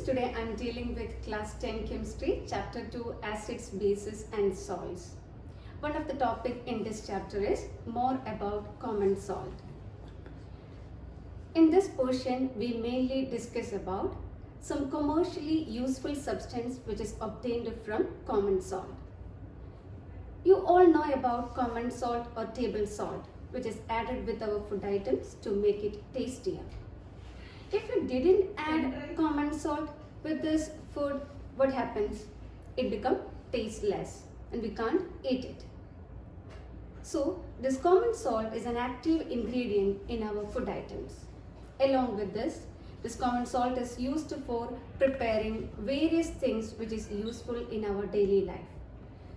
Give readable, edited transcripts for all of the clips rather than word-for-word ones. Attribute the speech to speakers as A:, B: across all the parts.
A: today I'm dealing with class 10 chemistry, chapter 2, acids, bases and salts. One of the topic in this chapter is more about common salt. In this portion, we mainly discuss about some commercially useful substance which is obtained from common salt. You all know about common salt or table salt, which is added with our food items to make it tastier. If you didn't add common salt with this food, what happens? It becomes tasteless and we can't eat it. So this common salt is an active ingredient in our food items. Along with this common salt is used for preparing various things which is useful in our daily life.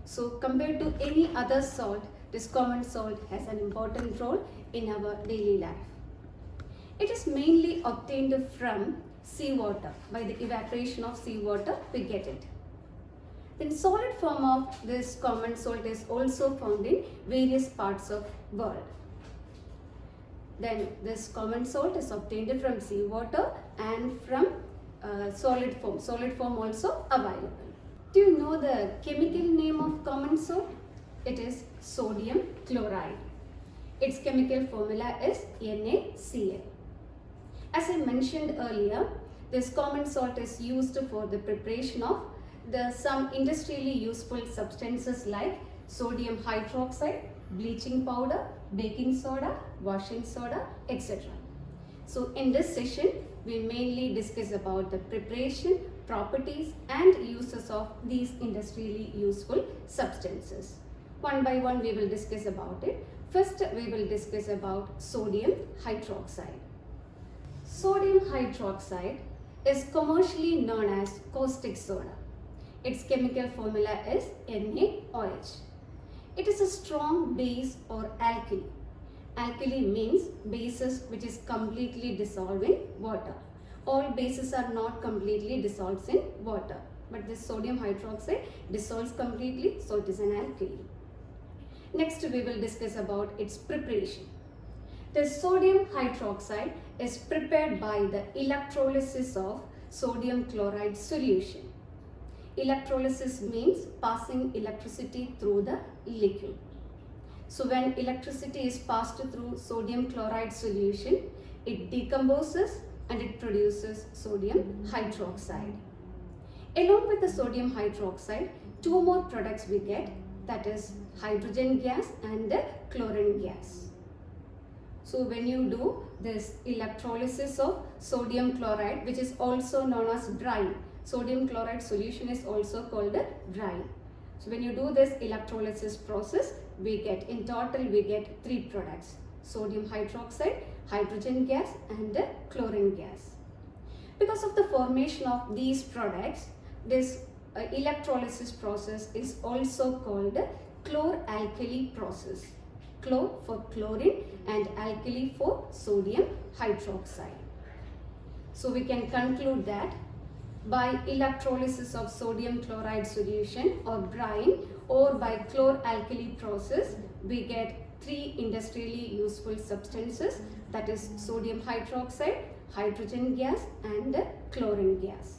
A: So compared to any other salt, this common salt has an important role in our daily life. It is mainly obtained from seawater. By the evaporation of seawater, we get it. Then solid form of this common salt is also found in various parts of world. Then this common salt is obtained from seawater and from solid form. Solid form also available. Do you know the chemical name of common salt? It is sodium chloride. Its chemical formula is NaCl. As I mentioned earlier, this common salt is used for the preparation of some industrially useful substances like sodium hydroxide, bleaching powder, baking soda, washing soda, etc. So in this session, we mainly discuss about the preparation, properties and uses of these industrially useful substances. One by one we will discuss about it. First we will discuss about sodium hydroxide. Sodium hydroxide is commercially known as caustic soda. Its chemical formula is NaOH. It is a strong base or alkali. Alkali means bases which is completely dissolved in water. All bases are not completely dissolved in water, but this sodium hydroxide dissolves completely, so it is an alkali. Next we will discuss about its preparation. The sodium hydroxide is prepared by the electrolysis of sodium chloride solution. Electrolysis means passing electricity through the liquid. So when electricity is passed through sodium chloride solution, it decomposes and it produces sodium hydroxide. Along with the sodium hydroxide, two more products we get, that is hydrogen gas and the chlorine gas. So when you do this electrolysis of sodium chloride, which is also known as brine, sodium chloride solution is also called a brine. So when you do this electrolysis process, in total we get three products: sodium hydroxide, hydrogen gas and the chlorine gas. Because of the formation of these products, this electrolysis process is also called the chloralkali process. Chlor for chlorine and alkali for sodium hydroxide. So we can conclude that by electrolysis of sodium chloride solution or brine or by chloralkali process, we get three industrially useful substances, that is sodium hydroxide, hydrogen gas and chlorine gas.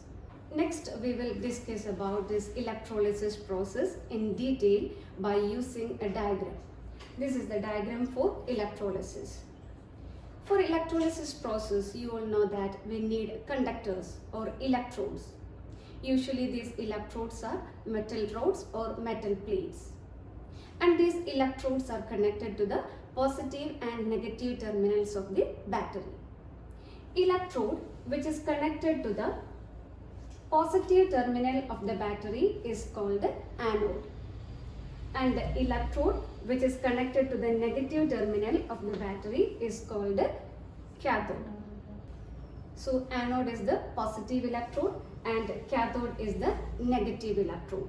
A: Next we will discuss about this electrolysis process in detail by using a diagram. This is the diagram for electrolysis. For electrolysis process, you all know that we need conductors or electrodes. Usually these electrodes are metal rods or metal plates. And these electrodes are connected to the positive and negative terminals of the battery. Electrode which is connected to the positive terminal of the battery is called the anode. And the electrode which is connected to the negative terminal of the battery is called the cathode. So anode is the positive electrode and cathode is the negative electrode.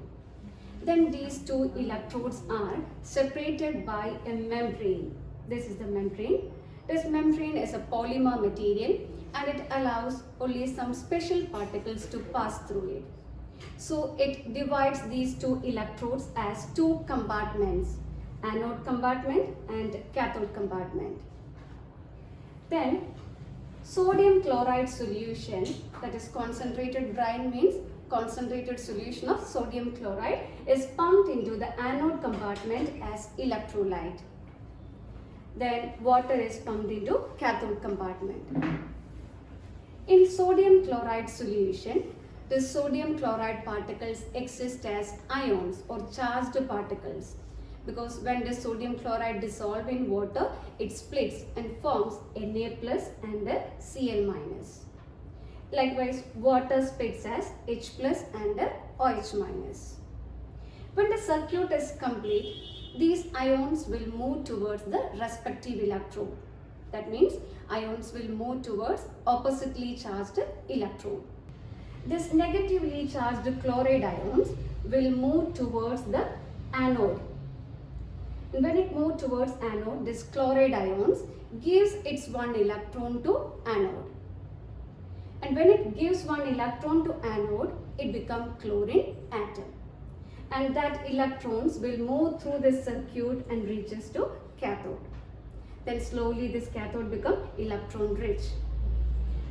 A: Then these two electrodes are separated by a membrane. This is the membrane. This membrane is a polymer material and it allows only some special particles to pass through it. So it divides these two electrodes as two compartments, anode compartment and cathode compartment. Then Sodium chloride solution, that is concentrated brine means concentrated solution of sodium chloride, is pumped into the anode compartment as electrolyte. Then water is pumped into cathode compartment. In sodium chloride solution, the sodium chloride particles exist as ions or charged particles, because when the sodium chloride dissolves in water, it splits and forms Na plus and Cl minus. Likewise, water splits as H plus and OH minus. When the circuit is complete, these ions will move towards the respective electrode. That means ions will move towards oppositely charged electrode. This negatively charged chloride ions will move towards the anode. And when it moves towards anode, this chloride ions gives its one electron to anode. And when it gives one electron to anode, it becomes chlorine atom. And that electrons will move through this circuit and reaches to cathode. Then slowly this cathode becomes electron rich.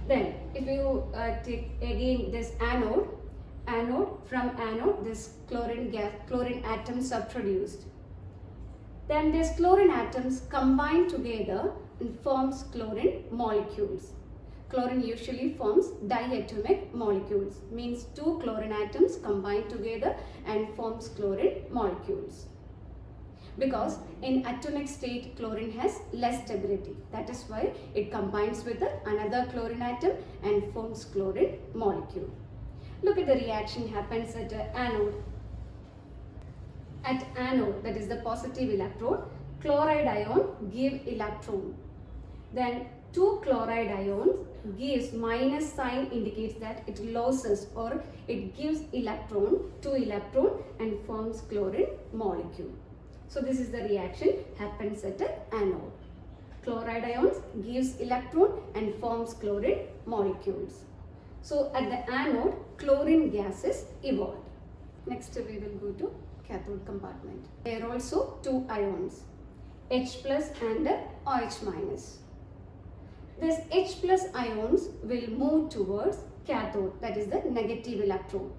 A: Then if you take again this anode, from anode this chlorine atoms are produced. Then these chlorine atoms combine together and forms chlorine molecules. Chlorine usually forms diatomic molecules, means two chlorine atoms combine together and forms chlorine molecules. Because in atomic state, chlorine has less stability. That is why it combines with another chlorine atom and forms chlorine molecule. Look at the reaction happens at anode. At anode, that is the positive electrode, chloride ion give electron. Then two chloride ions gives minus sign, indicates that it loses or it gives electron, two electron, and forms chlorine molecule. So this is the reaction happens at anode. Chloride ions gives electron and forms chlorine molecules. So at the anode, chlorine gas is evolved. Next we will go to cathode compartment. There are also two ions, H plus and OH minus. These H plus ions will move towards cathode, that is the negative electron.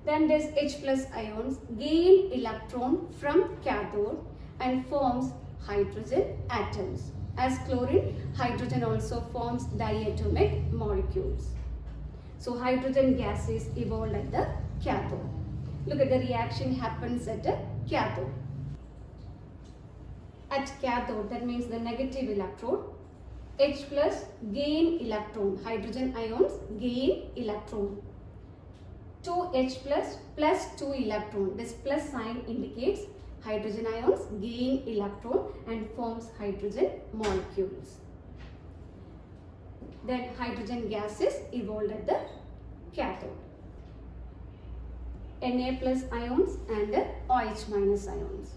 A: Then these H plus ions gain electron from cathode and forms hydrogen atoms. As chlorine, hydrogen also forms diatomic molecules. So hydrogen gas is evolved at the cathode. Look at the reaction happens at the cathode. At cathode, that means the negative electrode, H plus gain electron, hydrogen ions gain electron. 2H plus 2 electron, this plus sign indicates hydrogen ions gain electron and forms hydrogen molecules. Then hydrogen gas is evolved at the cathode. Na plus ions and OH minus ions.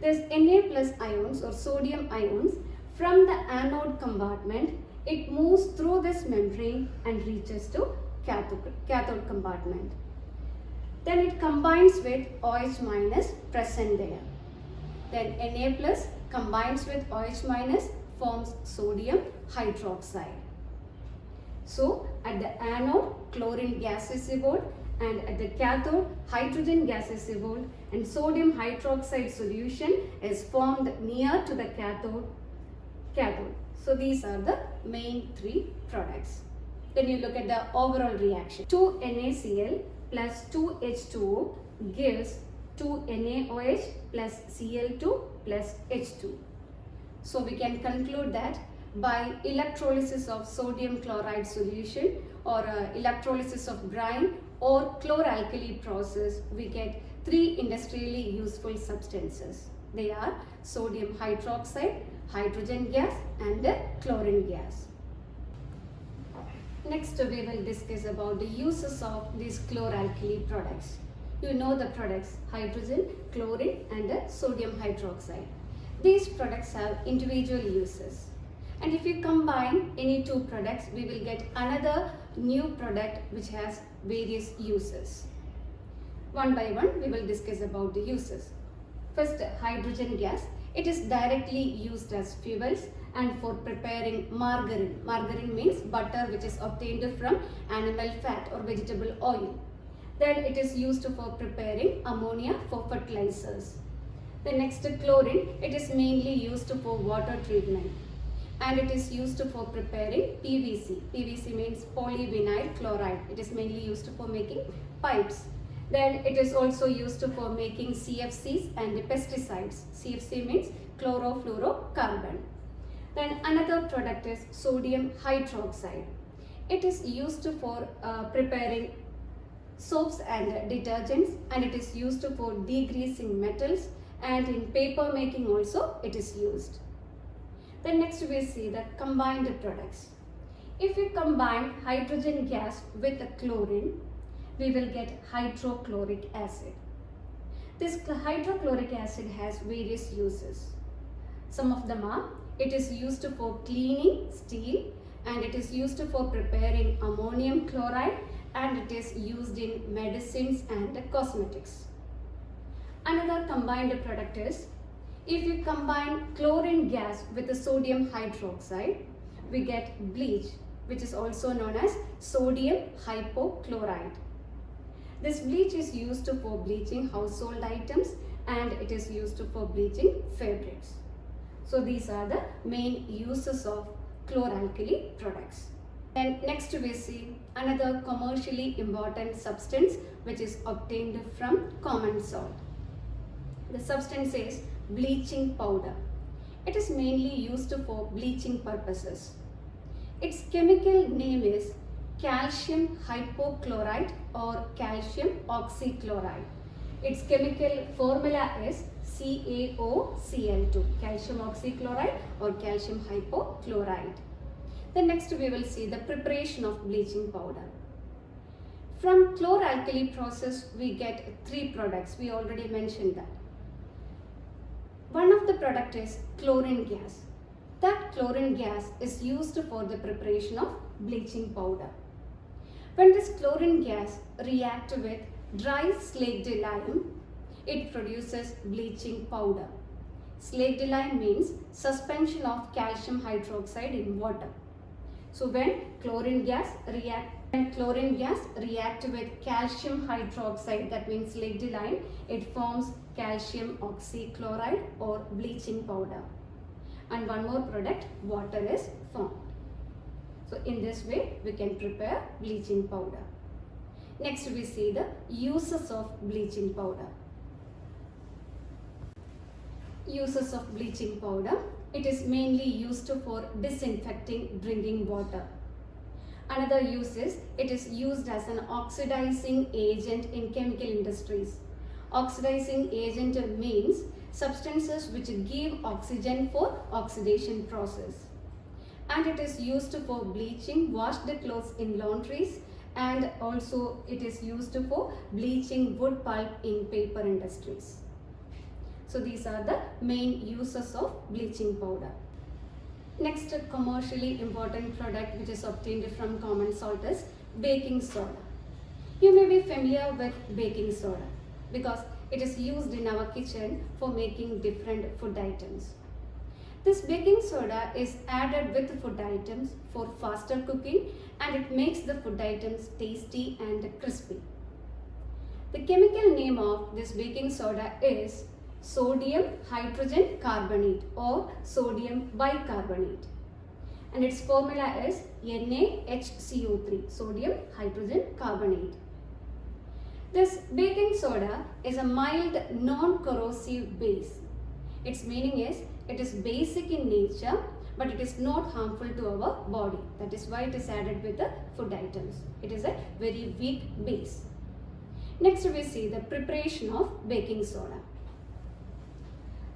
A: This Na plus ions or sodium ions from the anode compartment, it moves through this membrane and reaches to cathode compartment. Then it combines with OH minus present there. Then Na plus combines with OH minus forms sodium hydroxide. So at the anode, chlorine gas is evolved, and at the cathode, hydrogen gas is evolved, and sodium hydroxide solution is formed near to the cathode. So these are the main three products. Then you look at the overall reaction. 2 NaCl plus 2 H2O gives 2 NaOH plus Cl2 plus H2. So we can conclude that by electrolysis of sodium chloride solution or electrolysis of brine or chloralkali process, we get three industrially useful substances. They are sodium hydroxide, hydrogen gas and chlorine gas. Next we will discuss about the uses of these chloralkali products. You know the products hydrogen, chlorine and sodium hydroxide. These products have individual uses. And if you combine any two products, we will get another new product which has various uses. One by one we will discuss about the uses. First, hydrogen gas. It is directly used as fuels and for preparing margarine. Margarine means butter which is obtained from animal fat or vegetable oil. Then it is used for preparing ammonia for fertilizers. The next chlorine, it is mainly used for water treatment and it is used for preparing PVC. PVC means polyvinyl chloride. It is mainly used for making pipes. Then it is also used for making CFCs and pesticides. CFC means chlorofluorocarbon. Then another product is sodium hydroxide. It is used for preparing soaps and detergents and it is used for degreasing metals and in paper making also it is used. Then next we see the combined products. If we combine hydrogen gas with chlorine, we will get hydrochloric acid. This hydrochloric acid has various uses. Some of them are, it is used for cleaning steel and it is used for preparing ammonium chloride and it is used in medicines and cosmetics. Another combined product is, if you combine chlorine gas with the sodium hydroxide, we get bleach, which is also known as sodium hypochlorite. This bleach is used for bleaching household items and it is used for bleaching fabrics. So these are the main uses of chloralkali products. Then next we see another commercially important substance which is obtained from common salt. The substance is bleaching powder. It is mainly used for bleaching purposes. Its chemical name is calcium hypochlorite or calcium oxychloride. Its chemical formula is CaOCl2, calcium oxychloride or calcium hypochlorite. Then next we will see the preparation of bleaching powder. From chloralkali process we get three products. We already mentioned that. One of the product is chlorine gas. That chlorine gas is used for the preparation of bleaching powder. When this chlorine gas reacts with dry slaked lime, it produces bleaching powder. Slaked lime means suspension of calcium hydroxide in water. So when chlorine gas reacts with calcium hydroxide, that means slaked lime, it forms calcium oxychloride or bleaching powder. And one more product, water is formed. So in this way we can prepare bleaching powder. Next we see the uses of bleaching powder. Uses of bleaching powder. It is mainly used for disinfecting drinking water. Another use is, it is used as an oxidizing agent in chemical industries. Oxidizing agent means substances which give oxygen for oxidation process. And it is used for bleaching washed clothes in laundries and also it is used for bleaching wood pulp in paper industries. So these are the main uses of bleaching powder. Next commercially important product which is obtained from common salt is baking soda. You may be familiar with baking soda because it is used in our kitchen for making different food items. This baking soda is added with food items for faster cooking and it makes the food items tasty and crispy. The chemical name of this baking soda is sodium hydrogen carbonate or sodium bicarbonate and its formula is NaHCO3, sodium hydrogen carbonate. This baking soda is a mild non-corrosive base. Its meaning is it is basic in nature but it is not harmful to our body. That is why it is added with the food items. It is a very weak base. Next we see the preparation of baking soda.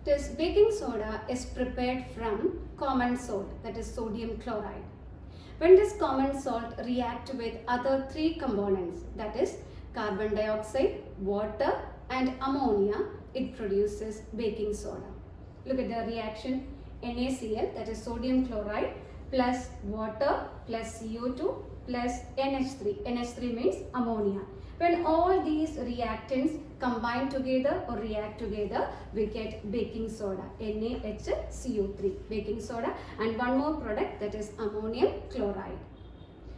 A: This baking soda is prepared from common salt, that is sodium chloride. When this common salt reacts with other three components, that is carbon dioxide, water and ammonia, it produces baking soda. Look at the reaction, NaCl, that is sodium chloride, plus water plus CO2 plus NH3. NH3 means ammonia. When all these reactants combine together or react together, we get baking soda, NaHCO3, baking soda, and one more product, that is ammonium chloride.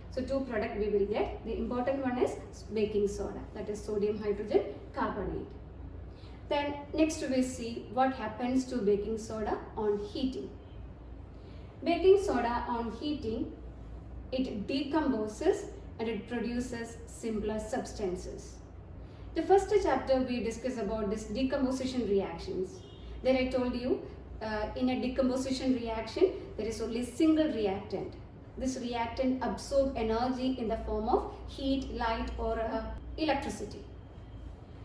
A: So two products we will get. The important one is baking soda, that is sodium hydrogen carbonate. Then next we see what happens to baking soda on heating. Baking soda on heating, it decomposes and it produces simpler substances. The first chapter we discussed about this decomposition reactions. Then I told you in a decomposition reaction there is only single reactant. This reactant absorbs energy in the form of heat, light or electricity.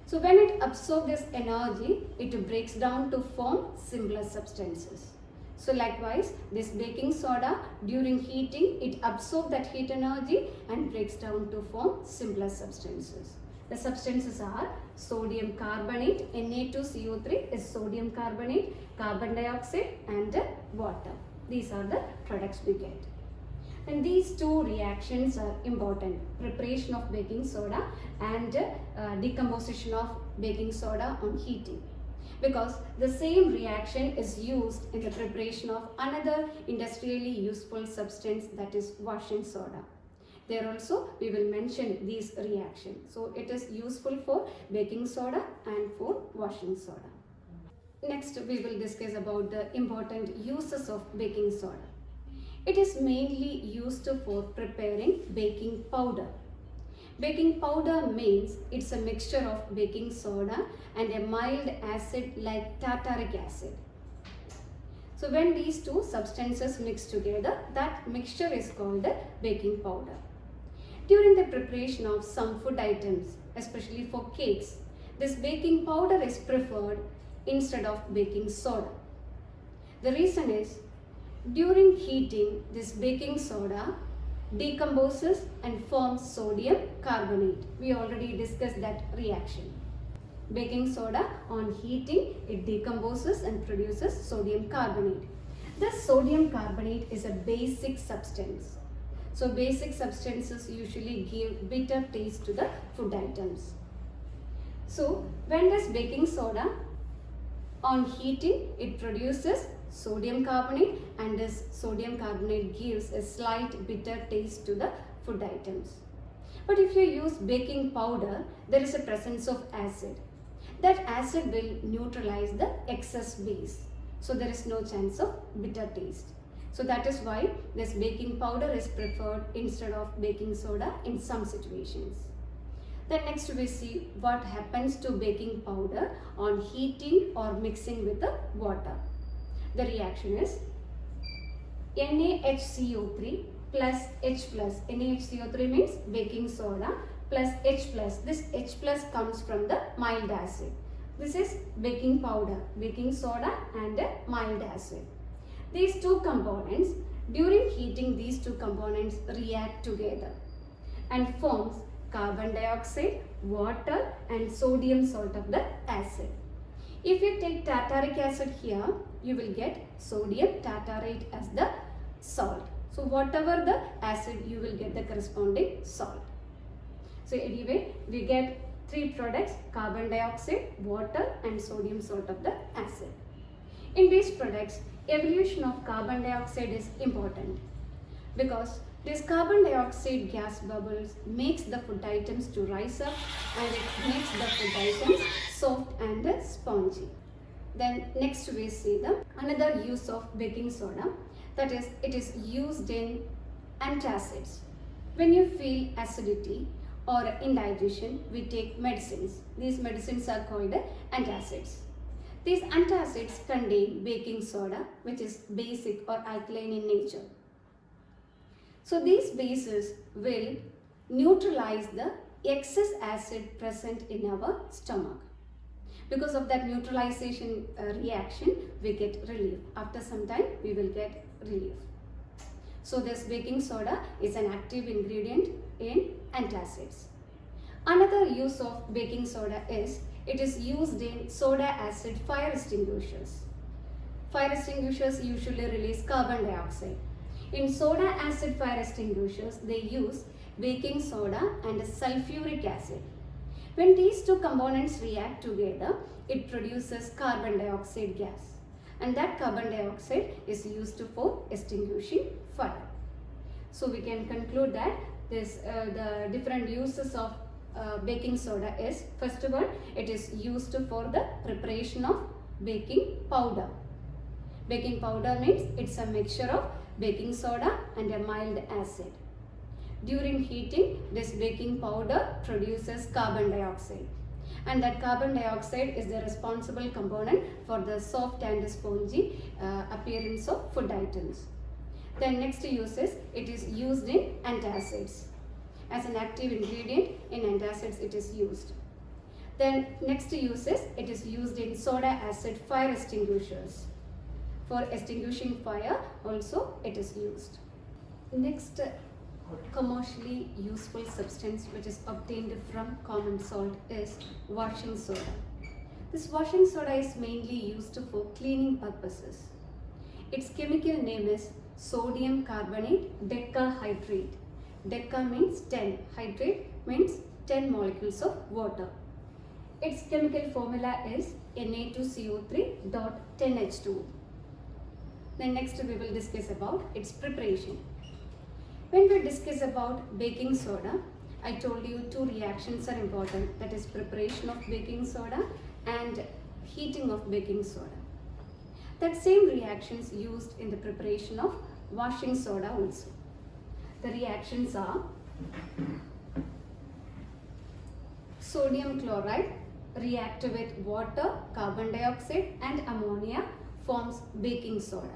A: So when it absorbs this energy, it breaks down to form simpler substances. So likewise, this baking soda during heating, it absorbs that heat energy and breaks down to form simpler substances. The substances are sodium carbonate, Na2CO3 is sodium carbonate, carbon dioxide and water. These are the products we get. And these two reactions are important, preparation of baking soda and decomposition of baking soda on heating. Because the same reaction is used in the preparation of another industrially useful substance, that is washing soda. There also we will mention these reactions. So it is useful for baking soda and for washing soda. Next we will discuss about the important uses of baking soda. It is mainly used for preparing baking powder. Baking powder means it's a mixture of baking soda and a mild acid like tartaric acid. So when these two substances mix together, that mixture is called baking powder. During the preparation of some food items, especially for cakes, this baking powder is preferred instead of baking soda. The reason is, during heating, this baking soda decomposes and forms sodium carbonate. We already discussed that reaction. Baking soda on heating, it decomposes and produces sodium carbonate. This sodium carbonate is a basic substance. So basic substances usually give bitter taste to the food items. So when this baking soda on heating, it produces sodium carbonate, and this sodium carbonate gives a slight bitter taste to the food items. But if you use baking powder, there is a presence of acid. That acid will neutralize the excess base. So there is no chance of bitter taste. So that is why this baking powder is preferred instead of baking soda in some situations. Then next we see what happens to baking powder on heating or mixing with the water. The reaction is NaHCO3 plus H plus. NaHCO3 means baking soda plus H plus. This H plus comes from the mild acid. This is baking powder, baking soda and a mild acid. These two components, during heating, these two components react together and forms carbon dioxide, water and sodium salt of the acid. If you take tartaric acid here, you will get sodium tartarate as the salt. So whatever the acid, you will get the corresponding salt. So anyway, we get three products, carbon dioxide, water and sodium salt of the acid. In these products, evolution of carbon dioxide is important because this carbon dioxide gas bubbles makes the food items to rise up and it makes the food items soft and spongy. Then next we see the another use of baking soda, that is it is used in antacids. When you feel acidity or indigestion, we take medicines. These medicines are called antacids. These antacids contain baking soda, which is basic or alkaline in nature. So these bases will neutralize the excess acid present in our stomach. Because of that neutralization reaction, we get relief. After some time, we will get relief. So this baking soda is an active ingredient in antacids. Another use of baking soda is it is used in soda acid fire extinguishers. Fire extinguishers usually release carbon dioxide. In soda acid fire extinguishers, they use baking soda and sulfuric acid. When these two components react together, it produces carbon dioxide gas, and that carbon dioxide is used for extinguishing fire. So we can conclude that the different uses of baking soda is, first one, it is used for the preparation of baking powder. Baking powder means it's a mixture of baking soda and a mild acid. During heating, this baking powder produces carbon dioxide, and that carbon dioxide is the responsible component for the soft and spongy appearance of food items. Then next use is, it is used in antacids. As an active ingredient in antacids it is used. Then next use is, it is used in soda acid fire extinguishers. For extinguishing fire also it is used. Next commercially useful substance which is obtained from common salt is washing soda. This washing soda is mainly used for cleaning purposes. Its chemical name is sodium carbonate decahydrate. Deca means 10, hydrate means 10 molecules of water. Its chemical formula is Na2CO3.10H2. Then next we will discuss about its preparation. When we discuss about baking soda, I told you two reactions are important, that is preparation of baking soda and heating of baking soda. That same reactions used in the preparation of washing soda also. The reactions are sodium chloride react with water, carbon dioxide and ammonia forms baking soda.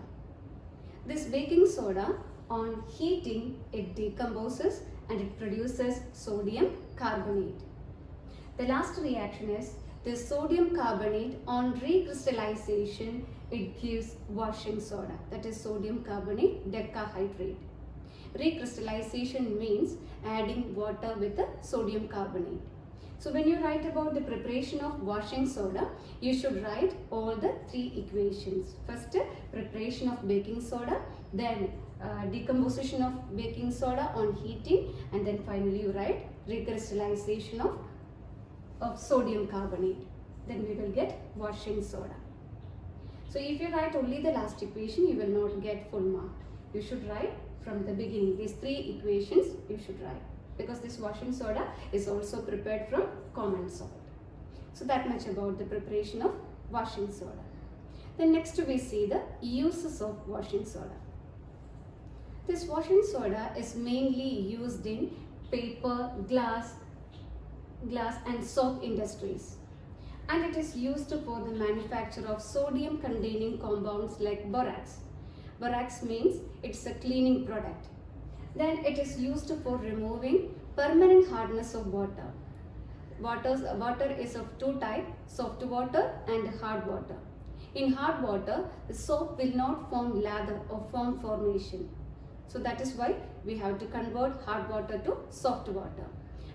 A: This baking soda, on heating, it decomposes and it produces sodium carbonate. The last reaction is the sodium carbonate, on recrystallization it gives washing soda, that is sodium carbonate decahydrate. Recrystallization means adding water with the sodium carbonate. So when you write about the preparation of washing soda, you should write all the three equations. First, preparation of baking soda, then decomposition of baking soda on heating, and then finally you write recrystallization of sodium carbonate. Then we will get washing soda. So if you write only the last equation, you will not get full mark. You should write from the beginning. These three equations you should write, because this washing soda is also prepared from common salt. So that much about the preparation of washing soda. Then next we see the uses of washing soda. This washing soda is mainly used in paper, glass and soap industries, and it is used for the manufacture of sodium containing compounds like borax. Borax means it's a cleaning product. Then it is used for removing permanent hardness of water. Water is of two types, soft water and hard water. In hard water, the soap will not form lather or foam formation. So that is why we have to convert hard water to soft water.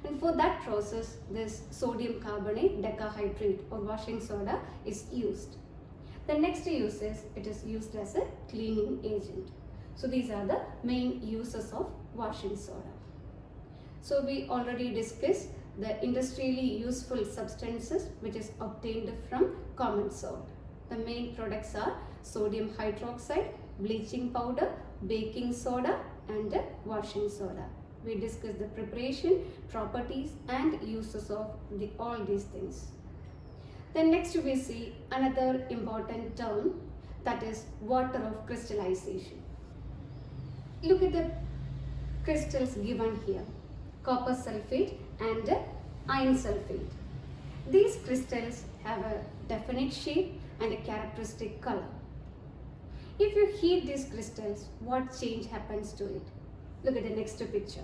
A: And for that process, this sodium carbonate decahydrate or washing soda is used. The next use is, it is used as a cleaning agent. So these are the main uses of washing soda. So we already discussed the industrially useful substances which is obtained from common salt. The main products are sodium hydroxide, bleaching powder, baking soda and washing soda. We discussed the preparation, properties and uses of all these things. Then next we see another important term, that is water of crystallization. Look at the crystals given here, copper sulfate and iron sulfate. These crystals have a definite shape and a characteristic color. If you heat these crystals, what change happens to it? Look at the next picture.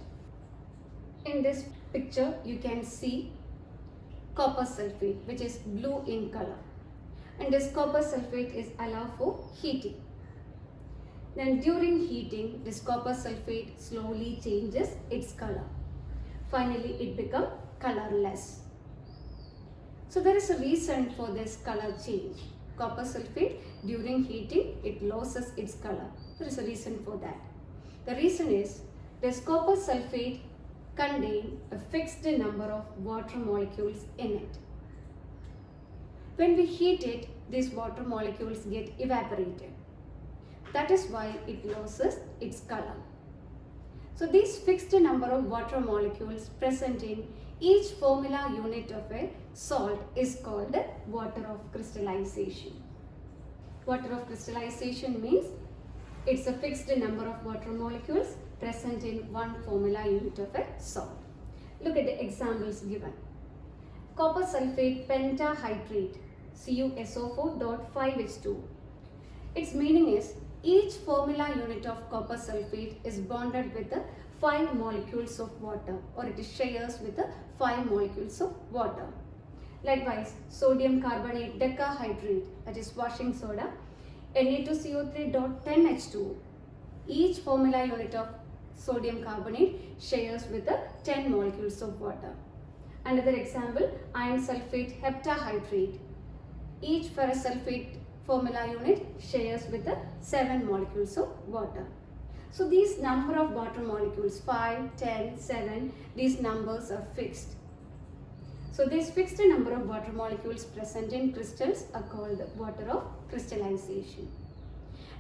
A: In this picture, you can see copper sulfate, which is blue in color. And this copper sulfate is allowed for heating. Then during heating, this copper sulfate slowly changes its color. Finally, it becomes colorless. So there is a reason for this color change. Copper sulfate, during heating, it loses its color. There is a reason for that. The reason is, this copper sulfate contain a fixed number of water molecules in it. When we heat it, these water molecules get evaporated. That is why it loses its color. So these fixed number of water molecules present in each formula unit of a salt is called water of crystallization. Water of crystallization means it's a fixed number of water molecules present in one formula unit of a salt. Look at the examples given. Copper sulfate pentahydrate CuSO4.5H2. Its meaning is each formula unit of copper sulfate is bonded with the 5 molecules of water, or it shares with the 5 molecules of water. Likewise, sodium carbonate decahydrate, that is washing soda, Na2CO3.10H2. Each formula unit of sodium carbonate shares with the 10 molecules of water. Another example, iron sulfate heptahydrate. Each ferrous sulfate formula unit shares with the 7 molecules of water. So these number of water molecules, 5, 10, 7, these numbers are fixed. So this fixed number of water molecules present in crystals are called water of crystallization.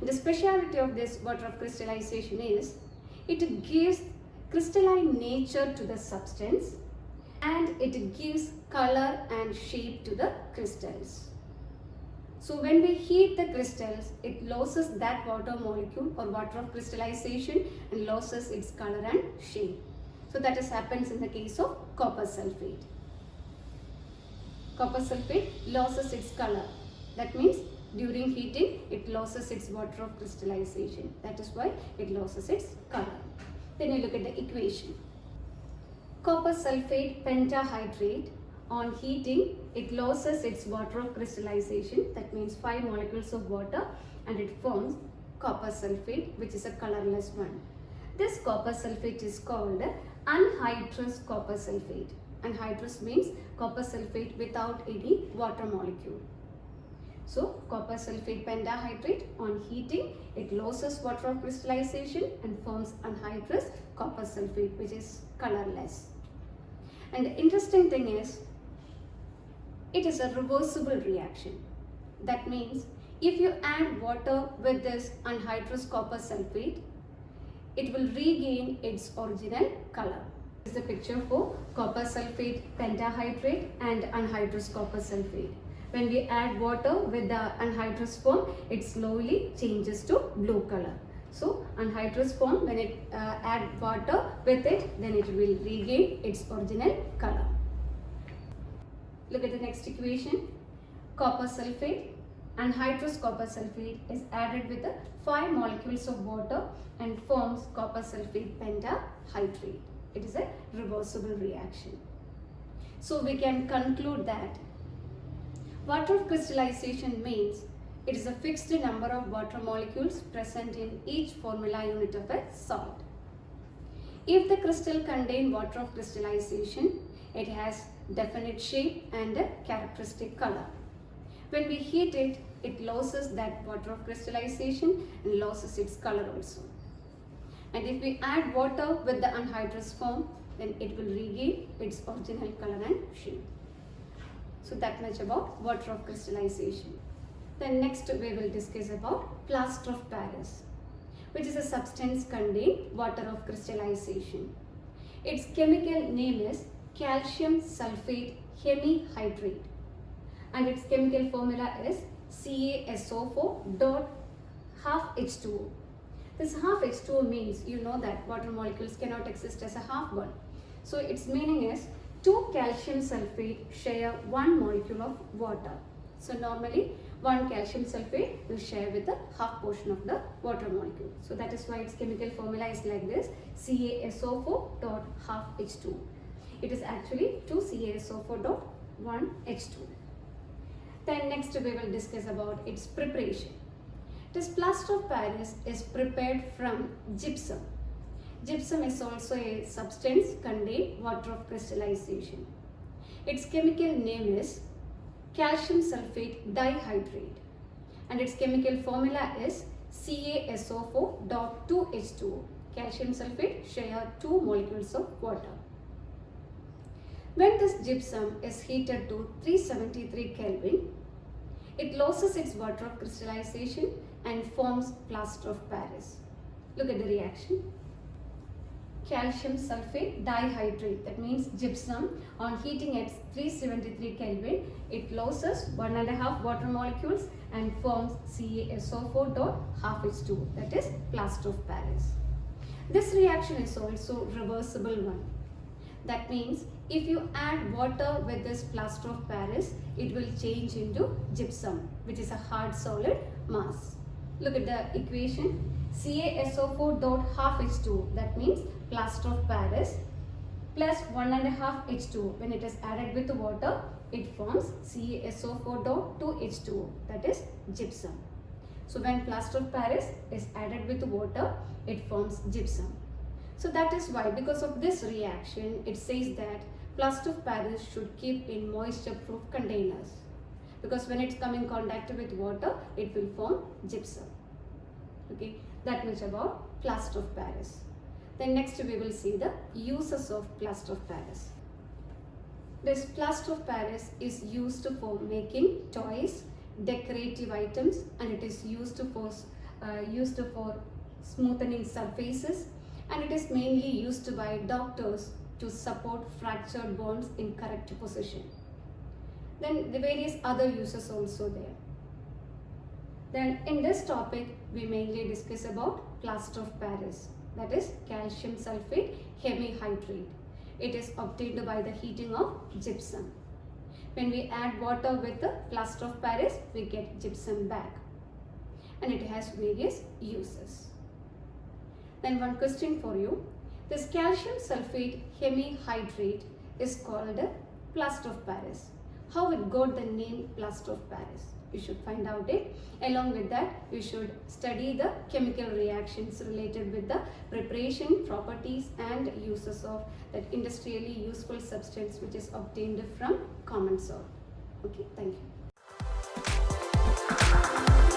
A: The speciality of this water of crystallization is it gives crystalline nature to the substance and it gives color and shape to the crystals. So when we heat the crystals, it loses that water molecule or water of crystallization and loses its color and shape. So that happens in the case of copper sulfate. Copper sulfate loses its color. That means during heating, it loses its water of crystallization. That is why it loses its color. Then you look at the equation. Copper sulfate pentahydrate, on heating, it loses its water of crystallization. That means 5 molecules of water, and it forms copper sulfate, which is a colorless one. This copper sulfate is called anhydrous copper sulfate. Anhydrous means copper sulfate without any water molecule. So copper sulfate pentahydrate, on heating, it loses water of crystallization and forms anhydrous copper sulfate, which is colorless. And the interesting thing is, it is a reversible reaction. That means if you add water with this anhydrous copper sulfate, it will regain its original color. This is the picture for copper sulfate pentahydrate and anhydrous copper sulfate. When we add water with the anhydrous form, it slowly changes to blue color. So anhydrous form, when it add water with it, then it will regain its original color. Look at the next equation. Copper sulfate, anhydrous copper sulfate is added with the 5 molecules of water and forms copper sulfate pentahydrate. It is a reversible reaction. So we can conclude that water of crystallization means it is a fixed number of water molecules present in each formula unit of a salt. If the crystal contains water of crystallization, it has definite shape and a characteristic color. When we heat it, it loses that water of crystallization and loses its color also. And if we add water with the anhydrous form, then it will regain its original color and shape. So that much about water of crystallization. Then next we will discuss about plaster of Paris, which is a substance containing water of crystallization. Its chemical name is calcium sulfate hemihydrate and its chemical formula is CaSO4.12H2O. This half H2O means, you know that water molecules cannot exist as a half one. So its meaning is 2 calcium sulfate share 1 molecule of water. So normally 1 calcium sulfate will share with the half portion of the water molecule. So that is why its chemical formula is like this, CaSO4.12H2. It is actually 2 CaSO4.1H2. Then next we will discuss about its preparation. This plaster of Paris is prepared from gypsum. Gypsum is also a substance containing water of crystallization. Its chemical name is calcium sulfate dihydrate and its chemical formula is CaSO4.2H2O. Calcium sulfate share 2 molecules of water. When this gypsum is heated to 373 Kelvin, it loses its water of crystallization and forms plaster of Paris. Look at the reaction. Calcium sulfate dihydrate, that means gypsum, on heating at 373 Kelvin, it loses 1.5 water molecules and forms CaSO4 dot half H2, that is plaster of Paris. This reaction is also reversible one. That means if you add water with this plaster of Paris, it will change into gypsum, which is a hard solid mass. Look at the equation. CaSO4 dot half H2, that means plaster of Paris, plus 1.5 H2. When it is added with water, it forms CaSO4 dot 2 H2, that is gypsum. So when plaster of Paris is added with water, it forms gypsum. So that is why, because of this reaction, it says that plaster of Paris should keep in moisture-proof containers, because when it's come in contact with water, it will form gypsum. Okay, that much about plaster of Paris. Then next we will see the uses of plaster of Paris. This plaster of Paris is used for making toys, decorative items, and it is used for smoothing surfaces, and it is mainly used by doctors to support fractured bones in correct position. Then the various other uses also there. Then in this topic we mainly discuss about plaster of Paris, that is calcium sulfate hemihydrate. It is obtained by the heating of gypsum. When we add water with the plaster of Paris, we get gypsum back, and it has various uses. Then one question for you. This calcium sulfate hemihydrate is called plaster of Paris. How it got the name plaster of Paris? You should find out it. Along with that, you should study the chemical reactions related with the preparation, properties and uses of that industrially useful substance which is obtained from common salt. Okay, thank you.